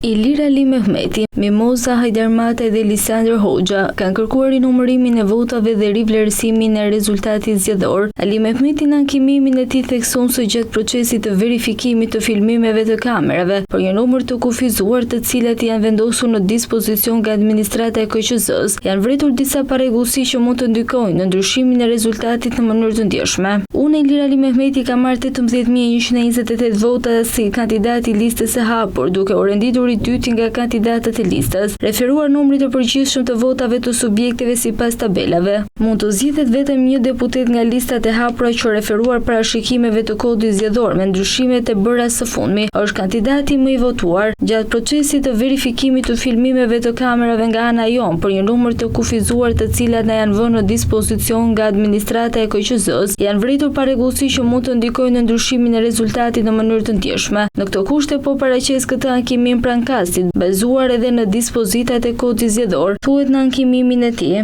Ilir Ali Mehmeti, Mimoza Hajdarmate dhe Lisandër Hoxha kanë kërkuar rinumërimin e votave dhe rivlerësimin e rezultatit zgjedhor. Ali Mehmeti në ankimimin e tij thekson se gjatë procesit të verifikimit të filmimeve të kamerave për një numër të kufizuar të cilat janë vendosur në dispozicion nga administrata e KQZ-s, janë vretur disa parregullsi që mund të ndikojnë në ndryshimin e rezultatit në mënyrë të ndjeshme. Unë Ilir Ali Mehmeti ka marrë 18.128 vota si kandidat i listës së hapur, duke u renditur i dyti nga kandidatët e listës. Referuar numrit të përgjithshëm të votave të subjekteve sipas tabelave, mund të zgjidhet vetëm një deputet nga listat e hapura që referuar parashikimeve të kodit zgjedhor me ndryshimet e bëra së fundmi, është kandidati më i votuar. Gjatë procesit të verifikimit të filmimeve të kamerave nga ana jon për një numër të kufizuar të cilat na janë vënë në dispozicion nga administrata e KQZ-s, janë vritur parregullsi që mund të ndikojnë në ndryshimin e rezultatit në mënyrë të ndjeshme. Në këto kushte po paraqes këtë ankimim pranë kastit, bazuar edhe në dispozitat e kodit zgjedhor, thuhet në ankimimin e tij.